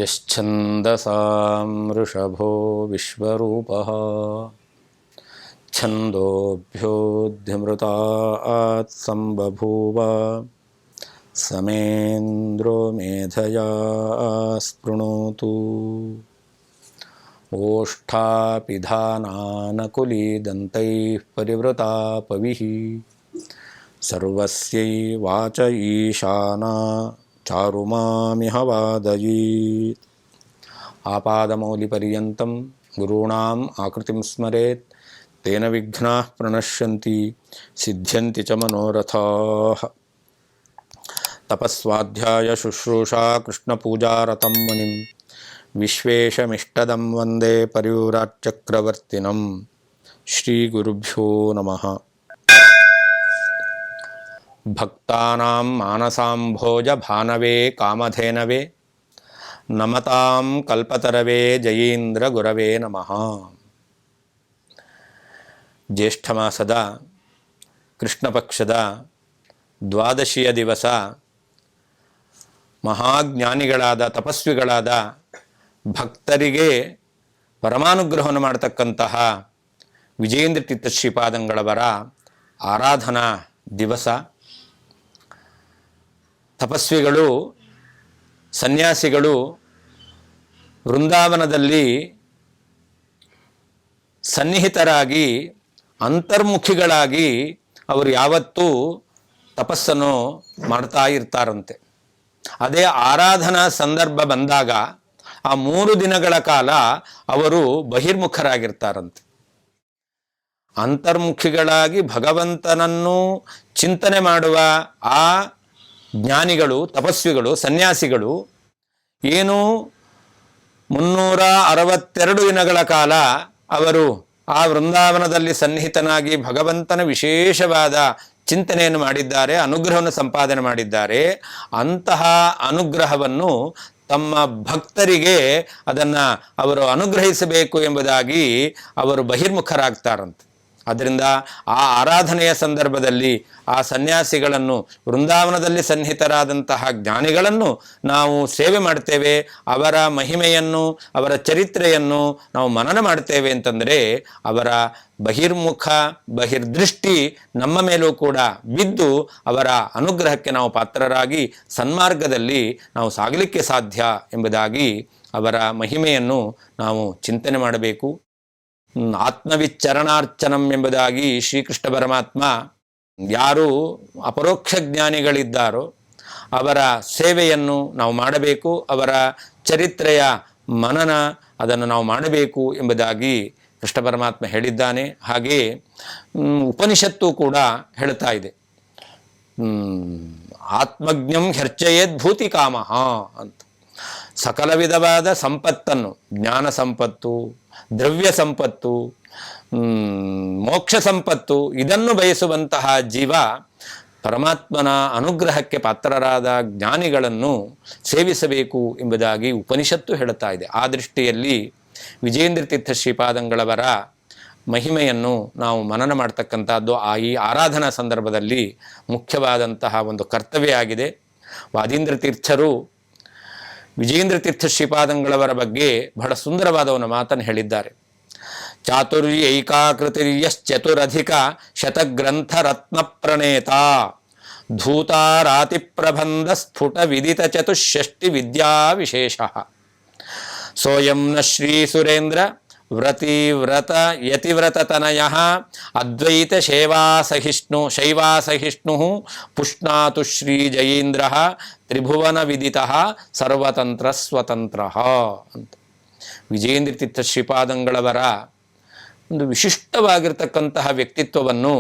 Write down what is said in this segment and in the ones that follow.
यश्छन्दसां वृषभो विश्वरूपः छन्दोभ्योऽध्यमृतात् सम्बभूव समेन्द्रो मेधया स्पृणोतु ओष्ठापिधानानकुलीदन्तैः परिवृता पविः सर्वस्यैवाच ईशाना चारुमामिह वादयेत् आपादमौलिपर्यन्तं गुरूणाम् आकृतिं स्मरेत् तेन विघ्नाः प्रणश्यन्ति सिद्ध्यन्ति च मनोरथाः। तपस्वाध्याय शुश्रूषा कृष्णपूजारतं मुनिं विश्वेशमिष्टदं वन्दे परिव्राट्चक्रवर्तिनं। श्रीगुरुभ्यो नमः। भक्तानां मानसाम्भोज भानवे कामधेनवे नमतां कल्पतरवे जयींद्र गुरवे नमः। ಜ್ಯೇಷ್ಠ ಮಾಸದ ಕೃಷ್ಣ ಪಕ್ಷದ ದ್ವಾದಶಿಯ ದಿವಸ ಮಹಾಜ್ಞಾನಿಗಳಾದ ತಪಸ್ವಿಗಳಾದ ಭಕ್ತರಿಗೆ ಪರಮಾನುಗ್ರಹವನ್ನು ಮಾಡತಕ್ಕಂತಹ ವಿಜಯೇಂದ್ರ ತೀರ್ಥ ಶ್ರೀಪಾದಂಗಳವರ ಆರಾಧನಾ ದಿವಸ. ತಪಸ್ವಿಗಳು ಸನ್ಯಾಸಿಗಳು ವೃಂದಾವನದಲ್ಲಿ ಸನ್ನಿಹಿತರಾಗಿ ಅಂತರ್ಮುಖಿಗಳಾಗಿ ಅವರು ಯಾವತ್ತೂ ತಪಸ್ಸನ್ನು ಮಾಡ್ತಾ ಇರ್ತಾರಂತೆ. ಅದೇ ಆರಾಧನಾ ಸಂದರ್ಭ ಬಂದಾಗ ಆ 3 ದಿನಗಳ ಕಾಲ ಅವರು ಬಹಿರ್ಮುಖರಾಗಿರ್ತಾರಂತೆ. ಅಂತರ್ಮುಖಿಗಳಾಗಿ ಭಗವಂತನನ್ನು ಚಿಂತನೆ ಮಾಡುವ ಆ ಜ್ಞಾನಿಗಳು, ತಪಸ್ವಿಗಳು, ಸನ್ಯಾಸಿಗಳು ಏನು 362 ದಿನಗಳ ಕಾಲ ಅವರು ಆ ವೃಂದಾವನದಲ್ಲಿ ಸನ್ನಿಹಿತನಾಗಿ ಭಗವಂತನ ವಿಶೇಷವಾದ ಚಿಂತನೆಯನ್ನು ಮಾಡಿದ್ದಾರೆ, ಅನುಗ್ರಹವನ್ನು ಸಂಪಾದನೆ ಮಾಡಿದ್ದಾರೆ. ಅಂತಹ ಅನುಗ್ರಹವನ್ನು ತಮ್ಮ ಭಕ್ತರಿಗೆ ಅದನ್ನು ಅವರು ಅನುಗ್ರಹಿಸಬೇಕು ಎಂಬುದಾಗಿ ಅವರು ಬಹಿರ್ಮುಖರಾಗ್ತಾರಂತೆ. ಆದ್ದರಿಂದ ಆ ಆರಾಧನೆಯ ಸಂದರ್ಭದಲ್ಲಿ ಆ ಸನ್ಯಾಸಿಗಳನ್ನು, ವೃಂದಾವನದಲ್ಲಿ ಸನ್ನಿಹಿತರಾದಂತಹ ಜ್ಞಾನಿಗಳನ್ನು ನಾವು ಸೇವೆ ಮಾಡ್ತೇವೆ, ಅವರ ಮಹಿಮೆಯನ್ನು, ಅವರ ಚರಿತ್ರೆಯನ್ನು ನಾವು ಮನನ ಮಾಡ್ತೇವೆ ಅಂತಂದರೆ ಅವರ ಬಹಿರ್ಮುಖ ಬಹಿರ್ದೃಷ್ಟಿ ನಮ್ಮ ಮೇಲೂ ಕೂಡ ಬಿದ್ದು ಅವರ ಅನುಗ್ರಹಕ್ಕೆ ನಾವು ಪಾತ್ರರಾಗಿ ಸನ್ಮಾರ್ಗದಲ್ಲಿ ನಾವು ಸಾಗಲಿಕ್ಕೆ ಸಾಧ್ಯ ಎಂಬುದಾಗಿ ಅವರ ಮಹಿಮೆಯನ್ನು ನಾವು ಚಿಂತನೆ ಮಾಡಬೇಕು. ಆತ್ಮವಿಚ್ಚರಣಾರ್ಚನಂ ಎಂಬುದಾಗಿ ಶ್ರೀಕೃಷ್ಣ ಪರಮಾತ್ಮ ಯಾರು ಅಪರೋಕ್ಷ ಜ್ಞಾನಿಗಳಿದ್ದಾರೋ ಅವರ ಸೇವೆಯನ್ನು ನಾವು ಮಾಡಬೇಕು, ಅವರ ಚರಿತ್ರೆಯ ಮನನ ಅದನ್ನು ನಾವು ಮಾಡಬೇಕು ಎಂಬುದಾಗಿ ಕೃಷ್ಣ ಪರಮಾತ್ಮ ಹೇಳಿದ್ದಾನೆ. ಹಾಗೆಯೇ ಉಪನಿಷತ್ತು ಕೂಡ ಹೇಳ್ತಾ ಇದೆ, ಆತ್ಮಜ್ಞಂ ಹ್ಯರ್ಚಯೇದ್ ಭೂತಿ ಕಾಮಃ ಅಂತ. ಸಕಲ ವಿಧವಾದ ಸಂಪತ್ತನ್ನು, ಜ್ಞಾನ ಸಂಪತ್ತು, ದ್ರವ್ಯ ಸಂಪತ್ತು, ಮೋಕ್ಷ ಸಂಪತ್ತು, ಇದನ್ನು ಬಯಸುವಂತಹ ಜೀವ ಪರಮಾತ್ಮನ ಅನುಗ್ರಹಕ್ಕೆ ಪಾತ್ರರಾದ ಜ್ಞಾನಿಗಳನ್ನು ಸೇವಿಸಬೇಕು ಎಂಬುದಾಗಿ ಉಪನಿಷತ್ತು ಹೇಳುತ್ತಾ ಇದೆ. ಆ ದೃಷ್ಟಿಯಲ್ಲಿ ವಿಜಯೇಂದ್ರ ತೀರ್ಥ ಶ್ರೀಪಾದಂಗಳವರ ಮಹಿಮೆಯನ್ನು ನಾವು ಮನನ ಮಾಡ್ತಕ್ಕಂಥದ್ದು ಈ ಆರಾಧನಾ ಸಂದರ್ಭದಲ್ಲಿ ಮುಖ್ಯವಾದಂತಹ ಒಂದು ಕರ್ತವ್ಯ ಆಗಿದೆ. ವಾದೀಂದ್ರ ತೀರ್ಥರು ವಿಜಯೇಂದ್ರ ತೀರ್ಥ ಶ್ರೀಪಾದಂಗಳವರ ಬಗ್ಗೆ ಬಹಳ ಸುಂದರವಾದ ಒಂದು ಮಾತನ್ನು ಹೇಳಿದ್ದಾರೆ. ಚಾತುರ್ಯೈಕಾಕೃತಿರ್ಯಶ್ಚತುರಧಿಕ ಶತಗ್ರಂಥ ರತ್ನ ಪ್ರಣೇತ ಧೂತಾರಾತಿಪ್ರಬಂಧ ಸ್ಫುಟ ವಿದಿತ ಚತುಷ್ಷಷ್ಟಿ ವಿದ್ಯಾ ವಿಶೇಷ ಸೋಯಂ ನ ಶ್ರೀ ಸುರೇಂದ್ರ ವ್ರತಿವ್ರತ ಯತಿವ್ರತತನಯ ಅದ್ವೈತ ಶೈವಾಸಹಿಷ್ಣು ಪುಷ್ಣಾತು ಶ್ರೀ ಜಯೀಂದ್ರ ತ್ರಿಭುವನ ವಿದಿತ ಸರ್ವತಂತ್ರ ಸ್ವತಂತ್ರ ಅಂತ. ವಿಜಯೇಂದ್ರ ತೀರ್ಥ ಶ್ರೀಪಾದಂಗಳವರ ಒಂದು ವಿಶಿಷ್ಟವಾಗಿರ್ತಕ್ಕಂತಹ ವ್ಯಕ್ತಿತ್ವವನ್ನು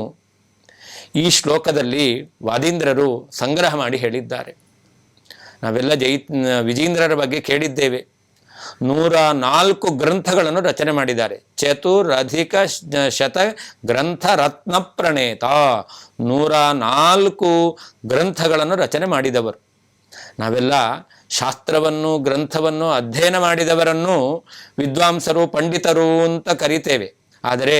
ಈ ಶ್ಲೋಕದಲ್ಲಿ ವಾದೀಂದ್ರರು ಸಂಗ್ರಹ ಮಾಡಿ ಹೇಳಿದ್ದಾರೆ. ನಾವೆಲ್ಲ ವಿಜಯೇಂದ್ರರ ಬಗ್ಗೆ ಕೇಳಿದ್ದೇವೆ. 104 ಗ್ರಂಥಗಳನ್ನು ರಚನೆ ಮಾಡಿದ್ದಾರೆ. ಚತುರಧಿಕ ಶತ ಗ್ರಂಥ ರತ್ನ ಪ್ರಣೇತ, 104 ಗ್ರಂಥಗಳನ್ನು ರಚನೆ ಮಾಡಿದವರು. ನಾವೆಲ್ಲ ಶಾಸ್ತ್ರವನ್ನು, ಗ್ರಂಥವನ್ನು ಅಧ್ಯಯನ ಮಾಡಿದವರನ್ನು ವಿದ್ವಾಂಸರು, ಪಂಡಿತರು ಅಂತ ಕರಿತೇವೆ. ಆದರೆ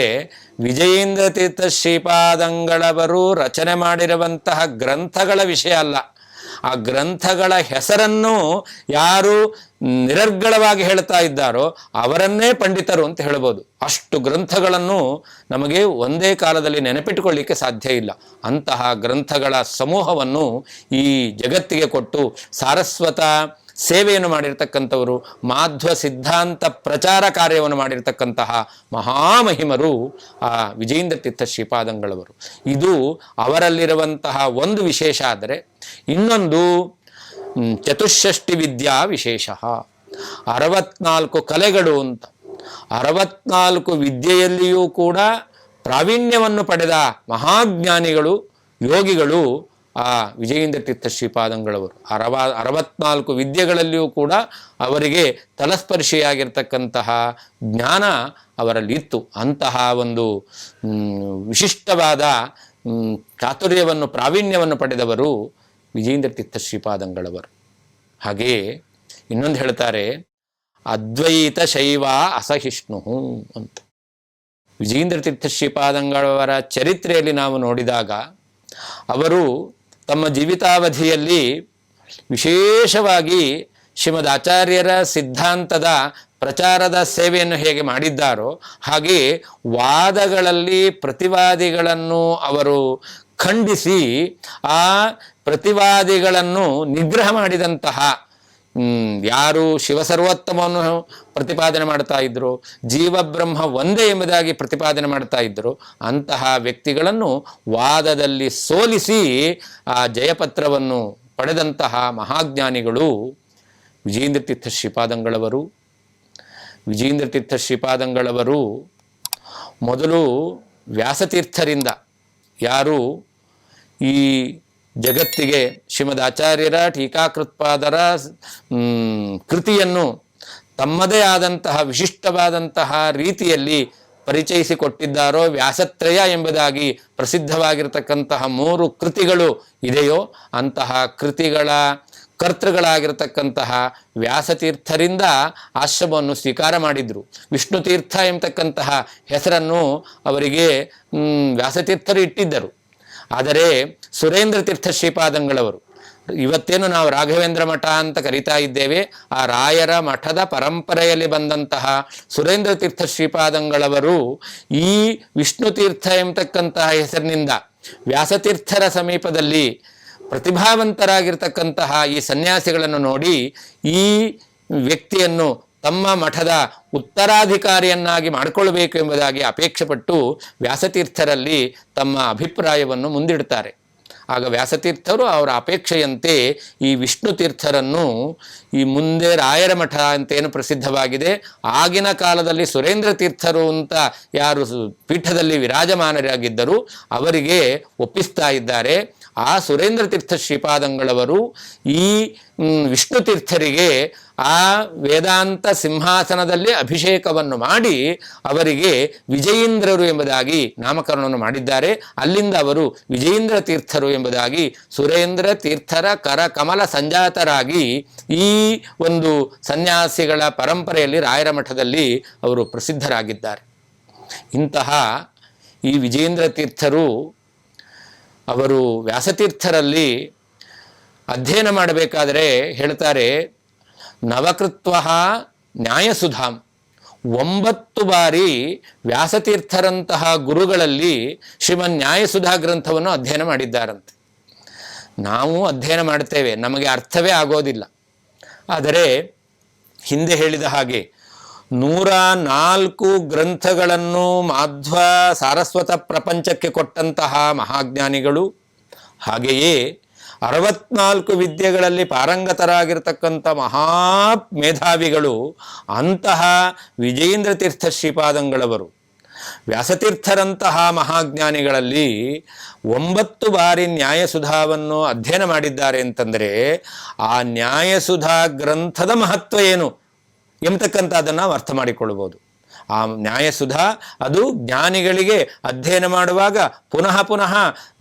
ವಿಜಯೇಂದ್ರ ತೀರ್ಥ ಶ್ರೀಪಾದಂಗಳವರು ರಚನೆ ಮಾಡಿರುವಂತಹ ಗ್ರಂಥಗಳ ವಿಷಯ ಅಲ್ಲ, ಆ ಗ್ರಂಥಗಳ ಹೆಸರನ್ನು ಯಾರು ನಿರರ್ಗಳವಾಗಿ ಹೇಳ್ತಾ ಇದ್ದಾರೋ ಅವರನ್ನೇ ಪಂಡಿತರು ಅಂತ ಹೇಳ್ಬೋದು. ಅಷ್ಟು ಗ್ರಂಥಗಳನ್ನು ನಮಗೆ ಒಂದೇ ಕಾಲದಲ್ಲಿ ನೆನಪಿಟ್ಟುಕೊಳ್ಳಿಕ್ಕೆ ಸಾಧ್ಯ ಇಲ್ಲ. ಅಂತಹ ಗ್ರಂಥಗಳ ಸಮೂಹವನ್ನು ಈ ಜಗತ್ತಿಗೆ ಕೊಟ್ಟು ಸಾರಸ್ವತ ಸೇವೆಯನ್ನು ಮಾಡಿರ್ತಕ್ಕಂಥವರು, ಮಾಧ್ವ ಸಿದ್ಧಾಂತ ಪ್ರಚಾರ ಕಾರ್ಯವನ್ನು ಮಾಡಿರ್ತಕ್ಕಂತಹ ಮಹಾಮಹಿಮರು ಆ ವಿಜಯೇಂದ್ರ ತೀರ್ಥ ಶ್ರೀಪಾದಂಗಳವರು. ಇದು ಅವರಲ್ಲಿರುವಂತಹ ಒಂದು ವಿಶೇಷ. ಆದರೆ ಇನ್ನೊಂದು ಚತುಷ್ಷಷ್ಟಿ ವಿದ್ಯಾ ವಿಶೇಷ, 64 ಕಲೆಗಳು ಅಂತ. 64 ವಿದ್ಯೆಯಲ್ಲಿಯೂ ಕೂಡ ಪ್ರಾವೀಣ್ಯವನ್ನು ಪಡೆದ ಮಹಾಜ್ಞಾನಿಗಳು, ಯೋಗಿಗಳು ಆ ವಿಜಯೇಂದ್ರ ತೀರ್ಥ ಶ್ರೀಪಾದಂಗಳವರು. 64 ವಿದ್ಯೆಗಳಲ್ಲಿಯೂ ಕೂಡ ಅವರಿಗೆ ತಲಸ್ಪರ್ಶಿಯಾಗಿರ್ತಕ್ಕಂತಹ ಜ್ಞಾನ ಅವರಲ್ಲಿ ಇತ್ತು. ಅಂತಹ ಒಂದು ವಿಶಿಷ್ಟವಾದ ಚಾತುರ್ಯವನ್ನು, ಪ್ರಾವೀಣ್ಯವನ್ನು ಪಡೆದವರು ವಿಜಯೇಂದ್ರ ತೀರ್ಥ ಶ್ರೀಪಾದಂಗಳವರು. ಹಾಗೆಯೇ ಇನ್ನೊಂದು ಹೇಳ್ತಾರೆ, ಅದ್ವೈತ ಶೈವ ಅಸಹಿಷ್ಣು ಅಂತ. ವಿಜಯೇಂದ್ರ ತೀರ್ಥ ಶ್ರೀಪಾದಂಗಳವರ ಚರಿತ್ರೆಯಲ್ಲಿ ನಾವು ನೋಡಿದಾಗ ಅವರು ತಮ್ಮ ಜೀವಿತಾವಧಿಯಲ್ಲಿ ವಿಶೇಷವಾಗಿ ಶ್ರೀಮದ್ ಆಚಾರ್ಯರ ಸಿದ್ಧಾಂತದ ಪ್ರಚಾರದ ಸೇವೆಯನ್ನು ಹೇಗೆ ಮಾಡಿದ್ದಾರೋ ಹಾಗೆ ವಾದಗಳಲ್ಲಿ ಪ್ರತಿವಾದಿಗಳನ್ನು ಅವರು ಖಂಡಿಸಿ ಆ ಪ್ರತಿವಾದಿಗಳನ್ನು ನಿಗ್ರಹ ಮಾಡಿದಂತಹ, ಯಾರು ಶಿವಸರ್ವೋತ್ತಮವನ್ನು ಪ್ರತಿಪಾದನೆ ಮಾಡ್ತಾ ಇದ್ರು, ಜೀವಬ್ರಹ್ಮ ಒಂದೇ ಎಂಬುದಾಗಿ ಪ್ರತಿಪಾದನೆ ಮಾಡ್ತಾ ಇದ್ರು, ಅಂತಹ ವ್ಯಕ್ತಿಗಳನ್ನು ವಾದದಲ್ಲಿ ಸೋಲಿಸಿ ಆ ಜಯಪತ್ರವನ್ನು ಪಡೆದಂತಹ ಮಹಾಜ್ಞಾನಿಗಳು ವಿಜಯೇಂದ್ರ ತೀರ್ಥ ಶ್ರೀಪಾದಂಗಳವರು. ವಿಜಯೇಂದ್ರ ತೀರ್ಥ ಶ್ರೀಪಾದಂಗಳವರು ಮೊದಲು ವ್ಯಾಸತೀರ್ಥರಿಂದ, ಯಾರು ಈ ಜಗತ್ತಿಗೆ ಶ್ರೀಮದ್ ಆಚಾರ್ಯರ ಟೀಕಾಕೃತ್ಪಾದರ ಕೃತಿಯನ್ನು ತಮ್ಮದೇ ಆದಂತಹ ವಿಶಿಷ್ಟವಾದಂತಹ ರೀತಿಯಲ್ಲಿ ಪರಿಚಯಿಸಿಕೊಟ್ಟಿದ್ದಾರೋ, ವ್ಯಾಸತ್ರಯ ಎಂಬುದಾಗಿ ಪ್ರಸಿದ್ಧವಾಗಿರತಕ್ಕಂತಹ 3 ಕೃತಿಗಳು ಇದೆಯೋ ಅಂತಹ ಕೃತಿಗಳ ಕರ್ತೃಗಳಾಗಿರ್ತಕ್ಕಂತಹ ವ್ಯಾಸತೀರ್ಥರಿಂದ ಆಶ್ರಮವನ್ನು ಸ್ವೀಕಾರ ಮಾಡಿದರು. ವಿಷ್ಣುತೀರ್ಥ ಎಂಬತಕ್ಕಂತಹ ಹೆಸರನ್ನು ಅವರಿಗೆ ವ್ಯಾಸತೀರ್ಥರು ಇಟ್ಟಿದ್ದರು. ಆದರೆ ಸುರೇಂದ್ರ ತೀರ್ಥ ಶ್ರೀಪಾದಂಗಳವರು, ಇವತ್ತೇನು ನಾವು ರಾಘವೇಂದ್ರ ಮಠ ಅಂತ ಕರಿತಾ ಇದ್ದೇವೆ, ಆ ರಾಯರ ಮಠದ ಪರಂಪರೆಯಲ್ಲಿ ಬಂದಂತಹ ಸುರೇಂದ್ರ ತೀರ್ಥ ಶ್ರೀಪಾದಂಗಳವರು ಈ ವಿಷ್ಣುತೀರ್ಥ ಎಂಬತಕ್ಕಂತಹ ಹೆಸರಿನಿಂದ ವ್ಯಾಸತೀರ್ಥರ ಸಮೀಪದಲ್ಲಿ ಪ್ರತಿಭಾವಂತರಾಗಿರ್ತಕ್ಕಂತಹ ಈ ಸನ್ಯಾಸಿಗಳನ್ನು ನೋಡಿ ಈ ವ್ಯಕ್ತಿಯನ್ನು ತಮ್ಮ ಮಠದ ಉತ್ತರಾಧಿಕಾರಿಯನ್ನಾಗಿ ಮಾಡಿಕೊಳ್ಬೇಕು ಎಂಬುದಾಗಿ ಅಪೇಕ್ಷೆಪಟ್ಟು ವ್ಯಾಸತೀರ್ಥರಲ್ಲಿ ತಮ್ಮ ಅಭಿಪ್ರಾಯವನ್ನು ಮುಂದಿಡ್ತಾರೆ. ಆಗ ವ್ಯಾಸತೀರ್ಥರು ಅವರ ಅಪೇಕ್ಷೆಯಂತೆ ಈ ವಿಷ್ಣು ತೀರ್ಥರನ್ನು ಈ ಮುಂದೆ ರಾಯರ ಮಠ ಅಂತೇನು ಪ್ರಸಿದ್ಧವಾಗಿದೆ, ಆಗಿನ ಕಾಲದಲ್ಲಿ ಸುರೇಂದ್ರ ತೀರ್ಥರು ಅಂತ ಯಾರು ಪೀಠದಲ್ಲಿ ವಿರಾಜಮಾನರಾಗಿದ್ದರು ಅವರಿಗೆ ಒಪ್ಪಿಸ್ತಾ ಇದ್ದಾರೆ. ಆ ಸುರೇಂದ್ರ ತೀರ್ಥ ಶ್ರೀಪಾದಂಗಳವರು ಈ ವಿಷ್ಣು ತೀರ್ಥರಿಗೆ ಆ ವೇದಾಂತ ಸಿಂಹಾಸನದಲ್ಲಿ ಅಭಿಷೇಕವನ್ನು ಮಾಡಿ ಅವರಿಗೆ ವಿಜಯೇಂದ್ರರು ಎಂಬುದಾಗಿ ನಾಮಕರಣವನ್ನು ಮಾಡಿದ್ದಾರೆ. ಅಲ್ಲಿಂದ ಅವರು ವಿಜಯೇಂದ್ರ ತೀರ್ಥರು ಎಂಬುದಾಗಿ ಸುರೇಂದ್ರ ತೀರ್ಥರ ಕರ ಕಮಲ ಸಂಜಾತರಾಗಿ ಈ ಒಂದು ಸನ್ಯಾಸಿಗಳ ಪರಂಪರೆಯಲ್ಲಿ ರಾಯರ ಮಠದಲ್ಲಿ ಅವರು ಪ್ರಸಿದ್ಧರಾಗಿದ್ದಾರೆ. ಇಂತಹ ಈ ವಿಜಯೇಂದ್ರ ತೀರ್ಥರು ಅವರು ವ್ಯಾಸತೀರ್ಥರಲ್ಲಿ ಅಧ್ಯಯನ ಮಾಡಬೇಕಾದರೆ ಹೇಳ್ತಾರೆ, ನವಕೃತ್ವ ನ್ಯಾಯಸುಧಾಂ, 9 ಬಾರಿ ವ್ಯಾಸತೀರ್ಥರಂತಹ ಗುರುಗಳಲ್ಲಿ ಶ್ರೀಮನ್ ನ್ಯಾಯಸುಧಾ ಗ್ರಂಥವನ್ನು ಅಧ್ಯಯನ ಮಾಡಿದ್ದಾರಂತೆ. ನಾವು ಅಧ್ಯಯನ ಮಾಡ್ತೇವೆ, ನಮಗೆ ಅರ್ಥವೇ ಆಗೋದಿಲ್ಲ. ಆದರೆ ಹಿಂದೆ ಹೇಳಿದ ಹಾಗೆ 104 ಗ್ರಂಥಗಳನ್ನು ಮಾಧ್ವ ಸಾರಸ್ವತ ಪ್ರಪಂಚಕ್ಕೆ ಕೊಟ್ಟಂತಹ ಮಹಾಜ್ಞಾನಿಗಳು, ಹಾಗೆಯೇ 64 ವಿದ್ಯೆಗಳಲ್ಲಿ ಪಾರಂಗತರಾಗಿರ್ತಕ್ಕಂಥ ಮಹಾ ಮೇಧಾವಿಗಳು ಅಂತಹ ವಿಜಯೇಂದ್ರ ತೀರ್ಥ ಶ್ರೀಪಾದಂಗಳವರು ವ್ಯಾಸತೀರ್ಥರಂತಹ ಮಹಾಜ್ಞಾನಿಗಳಲ್ಲಿ 9 ಬಾರಿ ನ್ಯಾಯಸುಧಾವನ್ನು ಅಧ್ಯಯನ ಮಾಡಿದ್ದಾರೆ ಅಂತಂದರೆ ಆ ನ್ಯಾಯಸುಧಾ ಗ್ರಂಥದ ಮಹತ್ವ ಏನು ಎಂಬತಕ್ಕಂಥದ್ದನ್ನು ನಾವು ಅರ್ಥ ಮಾಡಿಕೊಳ್ಬೋದು. ಆ ನ್ಯಾಯಸುಧಾ ಅದು ಜ್ಞಾನಿಗಳಿಗೆ ಅಧ್ಯಯನ ಮಾಡುವಾಗ ಪುನಃ ಪುನಃ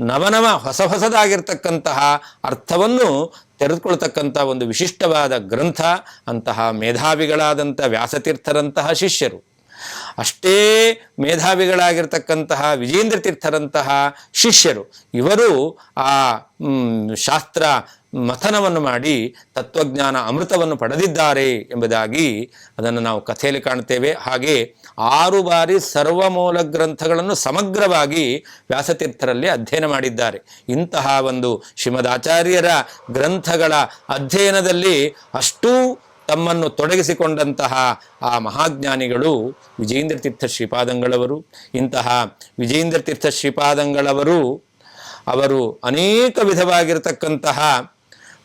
ನವನವ ಹೊಸದಾಗಿರ್ತಕ್ಕಂತಹ ಅರ್ಥವನ್ನು ತೆರೆದುಕೊಳ್ತಕ್ಕಂಥ ಒಂದು ವಿಶಿಷ್ಟವಾದ ಗ್ರಂಥ. ಅಂತಹ ಮೇಧಾವಿಗಳಾದಂಥ ವ್ಯಾಸತೀರ್ಥರಂತಹ ಶಿಷ್ಯರು ಅಷ್ಟೇ ಮೇಧಾವಿಗಳಾಗಿರ್ತಕ್ಕಂತಹ ವಿಜೇಂದ್ರ ತೀರ್ಥರಂತಹ ಶಿಷ್ಯರು ಇವರು ಆ ಶಾಸ್ತ್ರ ಮಥನವನ್ನು ಮಾಡಿ ತತ್ವಜ್ಞಾನ ಅಮೃತವನ್ನು ಪಡೆದಿದ್ದಾರೆ ಎಂಬುದಾಗಿ ಅದನ್ನು ನಾವು ಕಥೆಯಲ್ಲಿ ಕಾಣ್ತೇವೆ. ಹಾಗೆ 6 ಬಾರಿ ಸರ್ವಮೂಲ ಗ್ರಂಥಗಳನ್ನು ಸಮಗ್ರವಾಗಿ ವ್ಯಾಸತೀರ್ಥರಲ್ಲಿ ಅಧ್ಯಯನ ಮಾಡಿದ್ದಾರೆ. ಇಂತಹ ಒಂದು ಶ್ರೀಮದಾಚಾರ್ಯರ ಗ್ರಂಥಗಳ ಅಧ್ಯಯನದಲ್ಲಿ ಅಷ್ಟೂ ತಮ್ಮನ್ನು ತೊಡಗಿಸಿಕೊಂಡಂತಹ ಆ ಮಹಾಜ್ಞಾನಿಗಳು ವಿಜೇಂದ್ರ ತೀರ್ಥ ಶ್ರೀಪಾದಂಗಳವರು. ಇಂತಹ ವಿಜೇಂದ್ರ ತೀರ್ಥ ಶ್ರೀಪಾದಂಗಳವರು ಅವರು ಅನೇಕ ವಿಧವಾಗಿರತಕ್ಕಂತಹ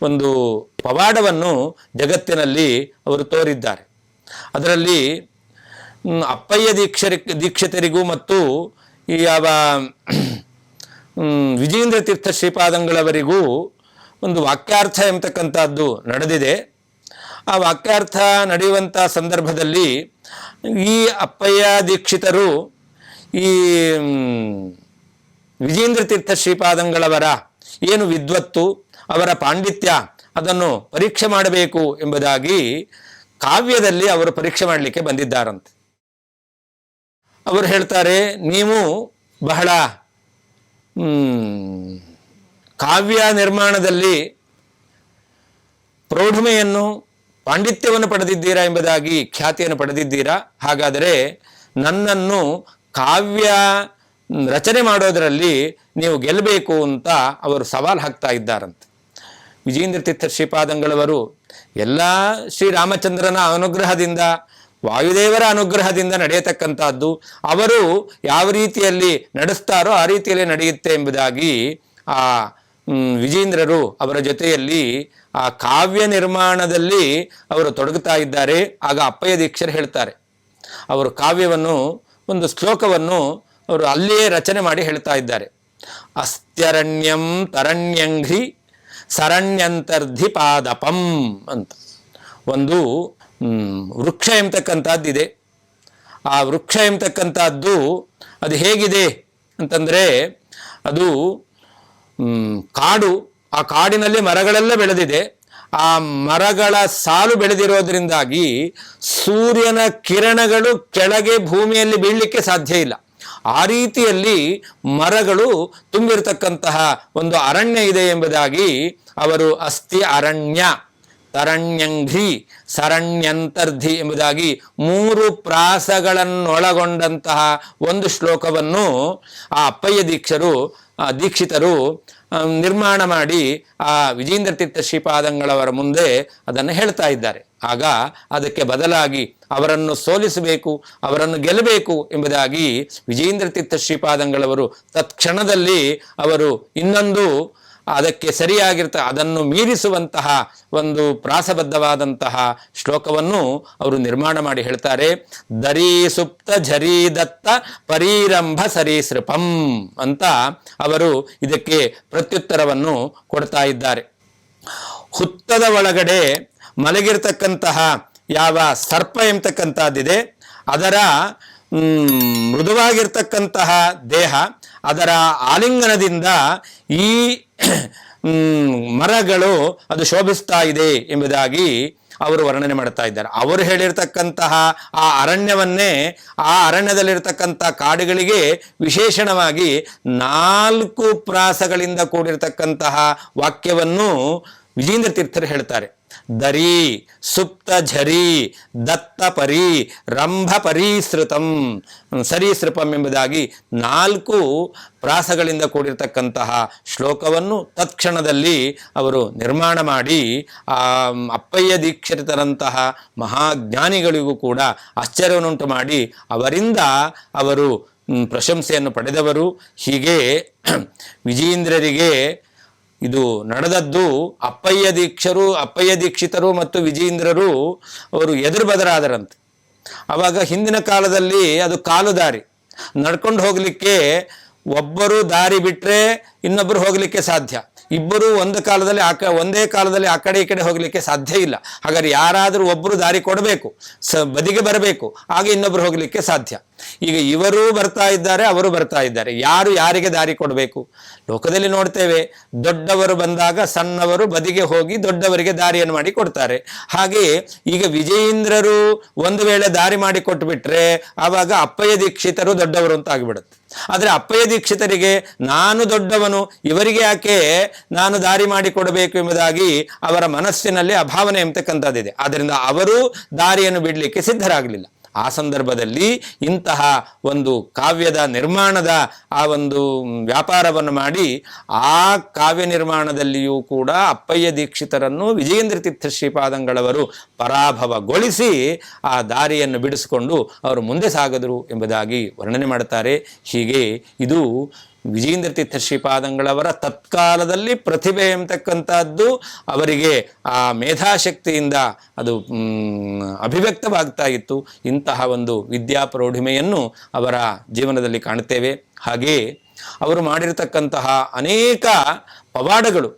ಒಂದು ಪವಾಡವನ್ನು ಜಗತ್ತಿನಲ್ಲಿ ಅವರು ತೋರಿದ್ದಾರೆ. ಅದರಲ್ಲಿ ಅಪ್ಪಯ್ಯ ದೀಕ್ಷಿತರಿಗೂ ಮತ್ತು ಈ ಯಾವ ವಿಜೇಂದ್ರ ತೀರ್ಥ ಶ್ರೀಪಾದಂಗಳವರಿಗೂ ಒಂದು ವಾಕ್ಯಾರ್ಥ ಎಂಬತಕ್ಕಂಥದ್ದು ನಡೆದಿದೆ. ಆ ವಾಕ್ಯಾರ್ಥ ನಡೆಯುವಂಥ ಸಂದರ್ಭದಲ್ಲಿ ಈ ಅಪ್ಪಯ್ಯ ದೀಕ್ಷಿತರು ಈ ವಿಜೇಂದ್ರ ತೀರ್ಥ ಶ್ರೀಪಾದಂಗಳವರ ಏನು ವಿದ್ವತ್ತು, ಅವರ ಪಾಂಡಿತ್ಯ ಅದನ್ನು ಪರೀಕ್ಷೆ ಮಾಡಬೇಕು ಎಂಬುದಾಗಿ ಕಾವ್ಯದಲ್ಲಿ ಅವರು ಪರೀಕ್ಷೆ ಮಾಡಲಿಕ್ಕೆ ಬಂದಿದ್ದಾರಂತೆ. ಅವರು ಹೇಳ್ತಾರೆ, ನೀವು ಬಹಳ ಕಾವ್ಯ ನಿರ್ಮಾಣದಲ್ಲಿ ಪ್ರೌಢಮೆಯನ್ನು ಪಾಂಡಿತ್ಯವನ್ನು ಪಡೆದಿದ್ದೀರಾ ಎಂಬುದಾಗಿ ಖ್ಯಾತಿಯನ್ನು ಪಡೆದಿದ್ದೀರಾ. ಹಾಗಾದರೆ ನನ್ನನ್ನು ಕಾವ್ಯ ರಚನೆ ಮಾಡೋದರಲ್ಲಿ ನೀವು ಗೆಲ್ಲಬೇಕು ಅಂತ ಅವರು ಸವಾಲು ಹಾಕ್ತಾ ಇದ್ದಾರಂತೆ. ವಿಜೇಂದ್ರ ತೀರ್ಥ ಶ್ರೀಪಾದಂಗಳವರು ಎಲ್ಲ ಶ್ರೀರಾಮಚಂದ್ರನ ಅನುಗ್ರಹದಿಂದ, ವಾಯುದೇವರ ಅನುಗ್ರಹದಿಂದ ನಡೆಯತಕ್ಕಂಥದ್ದು, ಅವರು ಯಾವ ರೀತಿಯಲ್ಲಿ ನಡೆಸ್ತಾರೋ ಆ ರೀತಿಯಲ್ಲಿ ನಡೆಯುತ್ತೆ ಎಂಬುದಾಗಿ ಆ ವಿಜೇಂದ್ರರು ಅವರ ಜೊತೆಯಲ್ಲಿ ಆ ಕಾವ್ಯ ನಿರ್ಮಾಣದಲ್ಲಿ ಅವರು ತೊಡಗುತ್ತಾ ಇದ್ದಾರೆ. ಆಗ ಅಪ್ಪಯ್ಯ ದೀಕ್ಷರು ಹೇಳ್ತಾರೆ, ಅವರು ಕಾವ್ಯವನ್ನು ಒಂದು ಶ್ಲೋಕವನ್ನು ಅವರು ಅಲ್ಲಿಯೇ ರಚನೆ ಮಾಡಿ ಹೇಳ್ತಾ ಇದ್ದಾರೆ. ಅಸ್ತ್ಯರಣ್ಯಂ ತರಣ್ಯಂಘ್ರಿ ಸರಣ್ಯಂತರ್ಧಿ ಪಾದಪಂ ಅಂತ ಒಂದು ವೃಕ್ಷ ಎಂಬತಕ್ಕಂಥದ್ದಿದೆ. ಆ ವೃಕ್ಷ ಎಂಬತಕ್ಕಂಥದ್ದು ಅದು ಹೇಗಿದೆ ಅಂತಂದರೆ, ಅದು ಕಾಡು, ಆ ಕಾಡಿನಲ್ಲಿ ಮರಗಳೆಲ್ಲ ಬೆಳೆದಿದೆ. ಆ ಮರಗಳ ಸಾಲು ಬೆಳೆದಿರೋದ್ರಿಂದಾಗಿ ಸೂರ್ಯನ ಕಿರಣಗಳು ಕೆಳಗೆ ಭೂಮಿಯಲ್ಲಿ ಬೀಳಲಿಕ್ಕೆ ಸಾಧ್ಯ ಇಲ್ಲ. ಆ ರೀತಿಯಲ್ಲಿ ಮರಗಳು ತುಂಬಿರತಕ್ಕಂತಹ ಒಂದು ಅರಣ್ಯ ಇದೆ ಎಂಬುದಾಗಿ ಅವರು ಅಸ್ತಿ ಅರಣ್ಯ ತರಣ್ಯಂಘ್ರಿ ಸರಣ್ಯಂತರ್ಧಿ ಎಂಬುದಾಗಿ 3 ಪ್ರಾಸಗಳನ್ನೊಳಗೊಂಡಂತಹ ಒಂದು ಶ್ಲೋಕವನ್ನು ಆ ಅಪ್ಪಯ್ಯ ದೀಕ್ಷಿತರು ನಿರ್ಮಾಣ ಮಾಡಿ ಆ ವಿಜೇಂದ್ರ ತೀರ್ಥ ಶ್ರೀಪಾದಂಗಳವರ ಮುಂದೆ ಅದನ್ನು ಹೇಳ್ತಾ ಇದ್ದಾರೆ. ಆಗ ಅದಕ್ಕೆ ಬದಲಾಗಿ ಅವರನ್ನು ಸೋಲಿಸಬೇಕು, ಅವರನ್ನು ಗೆಲ್ಲಬೇಕು ಎಂಬುದಾಗಿ ವಿಜೇಂದ್ರ ತೀರ್ಥ ಶ್ರೀಪಾದಂಗಳವರು ತತ್ಕ್ಷಣದಲ್ಲಿ ಅವರು ಇನ್ನೊಂದು ಅದಕ್ಕೆ ಅದನ್ನು ಮೀರಿಸುವಂತಹ ಒಂದು ಪ್ರಾಸಬದ್ಧವಾದಂತಹ ಶ್ಲೋಕವನ್ನು ಅವರು ನಿರ್ಮಾಣ ಮಾಡಿ ಹೇಳ್ತಾರೆ. ದರೀ ಸುಪ್ತ ಝರೀ ದತ್ತ ಪರೀರಂಭ ಸರೀಸೃಪಂ ಅಂತ ಅವರು ಇದಕ್ಕೆ ಪ್ರತ್ಯುತ್ತರವನ್ನು ಕೊಡ್ತಾ ಇದ್ದಾರೆ. ಹುತ್ತದ ಒಳಗಡೆ ಮಲಗಿರ್ತಕ್ಕಂತಹ ಯಾವ ಸರ್ಪ ಎಂಬತಕ್ಕಂಥದ್ದಿದೆ, ಅದರ ಮೃದುವಾಗಿರ್ತಕ್ಕಂತಹ ದೇಹ, ಅದರ ಆಲಿಂಗನದಿಂದ ಈ ಮರಗಳು ಅದು ಶೋಭಿಸ್ತಾ ಇದೆ ಎಂಬುದಾಗಿ ಅವರು ವರ್ಣನೆ ಮಾಡ್ತಾ ಇದ್ದಾರೆ. ಅವರು ಹೇಳಿರ್ತಕ್ಕಂತಹ ಆ ಅರಣ್ಯವನ್ನೇ, ಆ ಅರಣ್ಯದಲ್ಲಿರ್ತಕ್ಕಂಥ ಕಾಡುಗಳಿಗೆ ವಿಶೇಷಣವಾಗಿ 4 ಪ್ರಾಸಗಳಿಂದ ಕೂಡಿರ್ತಕ್ಕಂತಹ ವಾಕ್ಯವನ್ನು ವಿಜೇಂದ್ರ ತೀರ್ಥರು ಹೇಳ್ತಾರೆ. ದರಿ ಸುಪ್ತ ಝರಿ ದತ್ತ ಪರಿ ರಂಭ ಪರೀಸೃತಂ ಸರೀಸೃಪಂ ಎಂಬುದಾಗಿ 4 ಪ್ರಾಸಗಳಿಂದ ಕೂಡಿರ್ತಕ್ಕಂತಹ ಶ್ಲೋಕವನ್ನು ತತ್ಕ್ಷಣದಲ್ಲಿ ಅವರು ನಿರ್ಮಾಣ ಮಾಡಿ ಆ ಅಪ್ಪಯ್ಯ ದೀಕ್ಷಿತರಂತಹ ಮಹಾಜ್ಞಾನಿಗಳಿಗೂ ಕೂಡ ಆಶ್ಚರ್ಯವನ್ನುಂಟು ಮಾಡಿ ಅವರಿಂದ ಅವರು ಪ್ರಶಂಸೆಯನ್ನು ಪಡೆದವರು. ಹೀಗೆ ವಿಜೇಂದ್ರರಿಗೆ ಇದು ನಡೆದದ್ದು ಅಪ್ಪಯ್ಯ ದೀಕ್ಷಿತರು ಮತ್ತು ವಿಜೇಂದ್ರರು ಅವರು ಎದುರು ಬದರಾದರಂತೆ. ಆವಾಗ ಹಿಂದಿನ ಕಾಲದಲ್ಲಿ ಅದು ಕಾಲು ದಾರಿ, ನಡ್ಕೊಂಡು ಹೋಗಲಿಕ್ಕೆ ಒಬ್ಬರು ದಾರಿ ಬಿಟ್ಟರೆ ಇನ್ನೊಬ್ಬರು ಹೋಗಲಿಕ್ಕೆ ಸಾಧ್ಯ. ಇಬ್ಬರು ಒಂದೇ ಕಾಲದಲ್ಲಿ ಆ ಕಡೆ ಈ ಕಡೆ ಹೋಗ್ಲಿಕ್ಕೆ ಸಾಧ್ಯ ಇಲ್ಲ. ಹಾಗಾದ್ರೆ ಯಾರಾದರೂ ಒಬ್ಬರು ದಾರಿ ಕೊಡಬೇಕು, ಬದಿಗೆ ಬರಬೇಕು, ಆಗ ಇನ್ನೊಬ್ರು ಹೋಗ್ಲಿಕ್ಕೆ ಸಾಧ್ಯ. ಈಗ ಇವರು ಬರ್ತಾ ಇದ್ದಾರೆ, ಅವರು ಬರ್ತಾ ಇದ್ದಾರೆ, ಯಾರು ಯಾರಿಗೆ ದಾರಿ ಕೊಡಬೇಕು? ಲೋಕದಲ್ಲಿ ನೋಡ್ತೇವೆ, ದೊಡ್ಡವರು ಬಂದಾಗ ಸಣ್ಣವರು ಬದಿಗೆ ಹೋಗಿ ದೊಡ್ಡವರಿಗೆ ದಾರಿಯನ್ನು ಮಾಡಿ ಕೊಡ್ತಾರೆ. ಹಾಗೆ ಈಗ ವಿಜಯೇಂದ್ರರು ಒಂದು ವೇಳೆ ದಾರಿ ಮಾಡಿ ಕೊಟ್ಟುಬಿಟ್ರೆ ಆವಾಗ ಅಪ್ಪಯ್ಯ ದೀಕ್ಷಿತರು ದೊಡ್ಡವರು ಅಂತ ಆಗಿಬಿಡುತ್ತೆ. ಆದರೆ ಅಪ್ಪಯ್ಯ ದೀಕ್ಷಿತರಿಗೆ ನಾನು ದೊಡ್ಡವನು, ಇವರಿಗೆ ಯಾಕೆ ನಾನು ದಾರಿ ಮಾಡಿ ಕೊಡಬೇಕು ಎಂಬುದಾಗಿ ಅವರ ಮನಸ್ಸಿನಲ್ಲಿ ಅಭಾವನೆ ಎಂಬತಕ್ಕಂಥದ್ದಿದೆ. ಆದ್ದರಿಂದ ಅವರು ದಾರಿಯನ್ನು ಬಿಡಲಿಕ್ಕೆ ಸಿದ್ಧರಾಗಲಿಲ್ಲ. ಆ ಸಂದರ್ಭದಲ್ಲಿ ಇಂತಹ ಒಂದು ಕಾವ್ಯದ ನಿರ್ಮಾಣದ ಆ ಒಂದು ವ್ಯಾಪಾರವನ್ನು ಮಾಡಿ ಆ ಕಾವ್ಯ ನಿರ್ಮಾಣದಲ್ಲಿಯೂ ಕೂಡ ಅಪ್ಪಯ್ಯ ದೀಕ್ಷಿತರನ್ನು ವಿಜಯೇಂದ್ರ ತೀರ್ಥ ಶ್ರೀಪಾದಂಗಳವರು ಪರಾಭವಗೊಳಿಸಿ ಆ ದಾರಿಯನ್ನು ಬಿಡಿಸಿಕೊಂಡು ಅವರು ಮುಂದೆ ಸಾಗಿದರು ಎಂಬುದಾಗಿ ವರ್ಣನೆ ಮಾಡುತ್ತಾರೆ. ಹೀಗೆ ಇದು ವಿಜಯೇಂದ್ರ ತೀರ್ಥ ಶ್ರೀಪಾದಂಗಳವರ ತತ್ಕಾಲದಲ್ಲಿ ಪ್ರತಿಭೆ ಎಂಬತಕ್ಕಂಥದ್ದು ಅವರಿಗೆ ಆ ಮೇಧಾಶಕ್ತಿಯಿಂದ ಅದು ಅಭಿವ್ಯಕ್ತವಾಗ್ತಾ ಇತ್ತು. ಇಂತಹ ಒಂದು ವಿದ್ಯಾಪ್ರೌಢಿಮೆಯನ್ನು ಅವರ ಜೀವನದಲ್ಲಿ ಕಾಣುತ್ತೇವೆ. ಹಾಗೆ ಅವರು ಮಾಡಿರತಕ್ಕಂತಹ ಅನೇಕ ಪವಾಡಗಳು,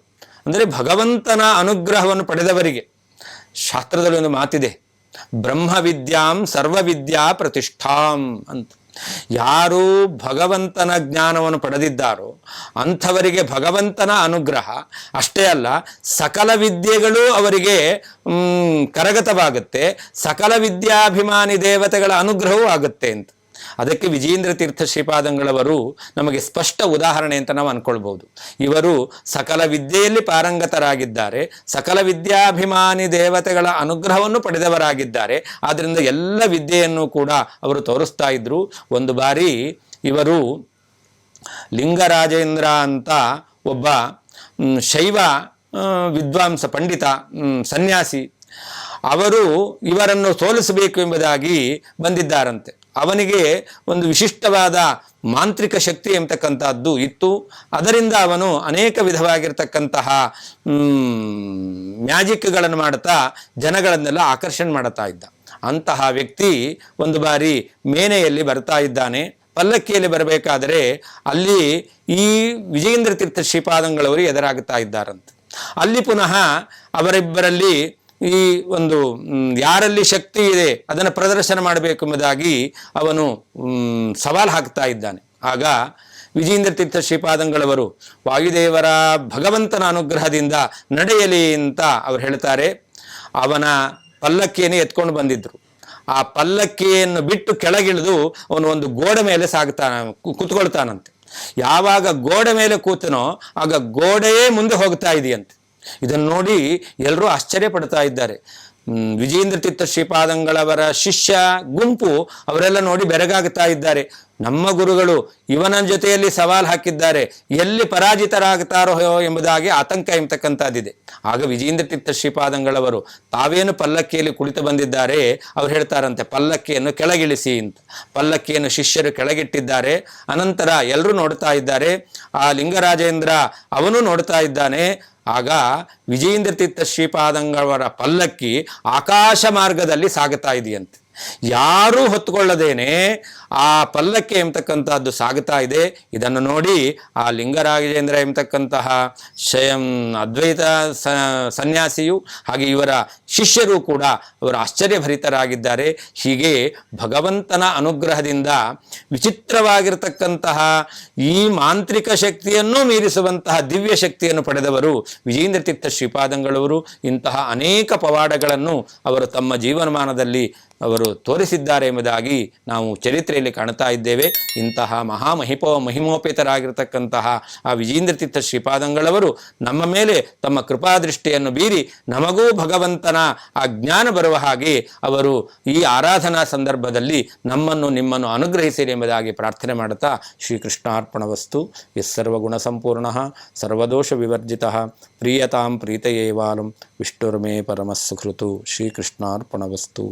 ಅಂದರೆ ಭಗವಂತನ ಅನುಗ್ರಹವನ್ನು ಪಡೆದವರಿಗೆ ಶಾಸ್ತ್ರದಲ್ಲಿ ಒಂದು ಮಾತಿದೆ, ಬ್ರಹ್ಮವಿದ್ಯಾಂ ಸರ್ವವಿದ್ಯಾ ಪ್ರತಿಷ್ಠಾಂ ಅಂತ. ಯಾರು ಭಗವಂತನ ಜ್ಞಾನವನ್ನು ಪಡೆದಿದ್ದಾರೋ ಅಂಥವರಿಗೆ ಭಗವಂತನ ಅನುಗ್ರಹ ಅಷ್ಟೇ ಅಲ್ಲ, ಸಕಲ ವಿದ್ಯೆಗಳು ಅವರಿಗೆ ಕರಗತವಾಗುತ್ತೆ, ಸಕಲ ವಿದ್ಯಾಭಿಮಾನಿ ದೇವತೆಗಳ ಅನುಗ್ರಹವೂ ಆಗುತ್ತೆ ಅಂತ. ಅದಕ್ಕೆ ವಿಜಯೇಂದ್ರ ತೀರ್ಥ ಶ್ರೀಪಾದಂಗಳವರು ನಮಗೆ ಸ್ಪಷ್ಟ ಉದಾಹರಣೆ ಅಂತ ನಾವು ಅನ್ಕೊಳ್ಬಹುದು. ಇವರು ಸಕಲ ವಿದ್ಯೆಯಲ್ಲಿ ಪಾರಂಗತರಾಗಿದ್ದಾರೆ, ಸಕಲ ವಿದ್ಯಾಭಿಮಾನಿ ದೇವತೆಗಳ ಅನುಗ್ರಹವನ್ನು ಪಡೆದವರಾಗಿದ್ದಾರೆ. ಆದ್ದರಿಂದ ಎಲ್ಲ ವಿದ್ಯೆಯನ್ನು ಕೂಡ ಅವರು ತೋರಿಸ್ತಾ ಇದ್ರು. ಒಂದು ಬಾರಿ ಇವರು ಲಿಂಗರಾಜೇಂದ್ರ ಅಂತ ಒಬ್ಬ ಶೈವ ವಿದ್ವಾಂಸ ಪಂಡಿತ ಸನ್ಯಾಸಿ, ಅವರು ಇವರನ್ನು ಸೋಲಿಸಬೇಕು ಎಂಬುದಾಗಿ ಬಂದಿದ್ದಾರಂತೆ. ಅವನಿಗೆ ಒಂದು ವಿಶಿಷ್ಟವಾದ ಮಾಂತ್ರಿಕ ಶಕ್ತಿ ಎಂಬತಕ್ಕಂಥದ್ದು ಇತ್ತು. ಅದರಿಂದ ಅವನು ಅನೇಕ ವಿಧವಾಗಿರ್ತಕ್ಕಂತಹ ಮ್ಯಾಜಿಕ್ಗಳನ್ನು ಮಾಡುತ್ತಾ ಜನಗಳನ್ನೆಲ್ಲ ಆಕರ್ಷಣೆ ಮಾಡುತ್ತಾ ಇದ್ದ. ಅಂತಹ ವ್ಯಕ್ತಿ ಒಂದು ಬಾರಿ ಮೇನೆಯಲ್ಲಿ ಬರ್ತಾ ಇದ್ದಾನೆ. ಪಲ್ಲಕ್ಕಿಯಲ್ಲಿ ಬರಬೇಕಾದರೆ ಅಲ್ಲಿ ಈ ವಿಜಯೇಂದ್ರ ತೀರ್ಥ ಶ್ರೀಪಾದಂಗಳವರು ಎದುರಾಗುತ್ತಾ ಇದ್ದಾರಂತೆ. ಅಲ್ಲಿ ಪುನಃ ಅವರಿಬ್ಬರಲ್ಲಿ ಈ ಒಂದು ಯಾರಲ್ಲಿ ಶಕ್ತಿ ಇದೆ ಅದನ್ನು ಪ್ರದರ್ಶನ ಮಾಡಬೇಕು ಎಂಬುದಾಗಿ ಅವನು ಸವಾಲು ಹಾಕ್ತಾ ಇದ್ದಾನೆ. ಆಗ ವಿಜಯೇಂದ್ರ ತೀರ್ಥ ಶ್ರೀಪಾದಂಗಳವರು ವಾಯುದೇವರ ಭಗವಂತನ ಅನುಗ್ರಹದಿಂದ ನಡೆಯಲಿ ಅಂತ ಅವ್ರು ಹೇಳ್ತಾರೆ. ಅವನ ಪಲ್ಲಕ್ಕಿಯನ್ನು ಎತ್ಕೊಂಡು ಬಂದಿದ್ರು. ಆ ಪಲ್ಲಕ್ಕಿಯನ್ನು ಬಿಟ್ಟು ಕೆಳಗಿಳಿದು ಅವನು ಒಂದು ಗೋಡೆ ಮೇಲೆ ಕೂತ್ಕೊಳ್ತಾನಂತೆ. ಯಾವಾಗ ಗೋಡೆ ಮೇಲೆ ಕೂತನೋ ಆಗ ಗೋಡೆಯೇ ಮುಂದೆ ಹೋಗ್ತಾ ಇದೆಯಂತೆ. ಇದನ್ನು ನೋಡಿ ಎಲ್ಲರೂ ಆಶ್ಚರ್ಯ ಪಡ್ತಾ ಇದ್ದಾರೆ. ವಿಜಯೇಂದ್ರ ತೀರ್ಥ ಶ್ರೀಪಾದಂಗಳವರ ಶಿಷ್ಯ ಗುಂಪು ಅವರೆಲ್ಲ ನೋಡಿ ಬೆರಗಾಗ್ತಾ ಇದ್ದಾರೆ. ನಮ್ಮ ಗುರುಗಳು ಇವನ ಜೊತೆಯಲ್ಲಿ ಸವಾಲು ಹಾಕಿದ್ದಾರೆ, ಎಲ್ಲಿ ಪರಾಜಿತರಾಗ್ತಾರೋ ಎಂಬುದಾಗಿ ಆತಂಕ ಎಂಬತಕ್ಕಂಥದ್ದಿದೆ. ಆಗ ವಿಜಯೇಂದ್ರ ತೀರ್ಥ ಶ್ರೀಪಾದಂಗಳವರು ತಾವೇನು ಪಲ್ಲಕ್ಕಿಯಲ್ಲಿ ಕುಳಿತು ಬಂದಿದ್ದಾರೆ, ಅವ್ರು ಹೇಳ್ತಾರಂತೆ ಪಲ್ಲಕ್ಕಿಯನ್ನು ಕೆಳಗಿಳಿಸಿ ಅಂತ. ಪಲ್ಲಕ್ಕಿಯನ್ನು ಶಿಷ್ಯರು ಕೆಳಗಿಟ್ಟಿದ್ದಾರೆ. ಅನಂತರ ಎಲ್ಲರೂ ನೋಡ್ತಾ ಇದ್ದಾರೆ. ಆ ಲಿಂಗರಾಜೇಂದ್ರ ಅವನು ನೋಡ್ತಾ ಇದ್ದಾನೆ. ಆಗ ವಿಜಯೇಂದ್ರ ತೀರ್ಥ ಶ್ರೀಪಾದಂಗಳವರ ಪಲ್ಲಕ್ಕಿ ಆಕಾಶ ಮಾರ್ಗದಲ್ಲಿ ಸಾಗುತ್ತಾ ಇದೆಯಂತೆ. ಯಾರೂ ಹೊತ್ತುಕೊಳ್ಳದೇನೆ ಆ ಪಲ್ಲಕ್ಕಿ ಎಂಬತಕ್ಕಂಥದ್ದು ಸಾಗುತ್ತಾ ಇದೆ. ಇದನ್ನು ನೋಡಿ ಆ ಲಿಂಗರಾಜೇಂದ್ರ ಎಂಬತಕ್ಕಂತಹ ಅದ್ವೈತ ಸನ್ಯಾಸಿಯು ಹಾಗೆ ಇವರ ಶಿಷ್ಯರು ಕೂಡ ಅವರು ಆಶ್ಚರ್ಯಭರಿತರಾಗಿದ್ದಾರೆ. ಹೀಗೆ ಭಗವಂತನ ಅನುಗ್ರಹದಿಂದ ವಿಚಿತ್ರವಾಗಿರತಕ್ಕಂತಹ ಈ ಮಾಂತ್ರಿಕ ಶಕ್ತಿಯನ್ನು ಮೀರಿಸುವಂತಹ ದಿವ್ಯ ಶಕ್ತಿಯನ್ನು ಪಡೆದವರು ವಿಜಯೇಂದ್ರ ತೀರ್ಥ ಶ್ರೀಪಾದಂಗಳವರು. ಇಂತಹ ಅನೇಕ ಪವಾಡಗಳನ್ನು ಅವರು ತಮ್ಮ ಜೀವನಮಾನದಲ್ಲಿ ಅವರು ತೋರಿಸಿದ್ದಾರೆ ಎಂಬುದಾಗಿ ನಾವು ಚರಿತ್ರೆಯಲ್ಲಿ ಕಾಣ್ತಾ ಇದ್ದೇವೆ. ಇಂತಹ ಮಹಿಮೋಪೇತರಾಗಿರ್ತಕ್ಕಂತಹ ಆ ವಿಜಯೇಂದ್ರ ತೀರ್ಥ ಶ್ರೀಪಾದಂಗಳವರು ನಮ್ಮ ಮೇಲೆ ತಮ್ಮ ಕೃಪಾದೃಷ್ಟಿಯನ್ನು ಬೀರಿ ನಮಗೂ ಭಗವಂತನ ಆ ಜ್ಞಾನ ಬರುವ ಹಾಗೆ ಅವರು ಈ ಆರಾಧನಾ ಸಂದರ್ಭದಲ್ಲಿ ನಿಮ್ಮನ್ನು ಅನುಗ್ರಹಿಸಿರಿ ಎಂಬುದಾಗಿ ಪ್ರಾರ್ಥನೆ ಮಾಡುತ್ತಾ ಶ್ರೀಕೃಷ್ಣಾರ್ಪಣವಸ್ತು. ಯಸ್ಸರ್ವಗುಣ ಸಂಪೂರ್ಣಃ ಸರ್ವದೋಷ ವಿವರ್ಜಿತಃ ಪ್ರೀಯತಾಂ ಪ್ರೀತಯೇವಾಲಂ ವಿಷ್ಣುರ್ಮೇ ಪರಮಸ್ಸುಹೃತು. ಶ್ರೀಕೃಷ್ಣಾರ್ಪಣವಸ್ತು.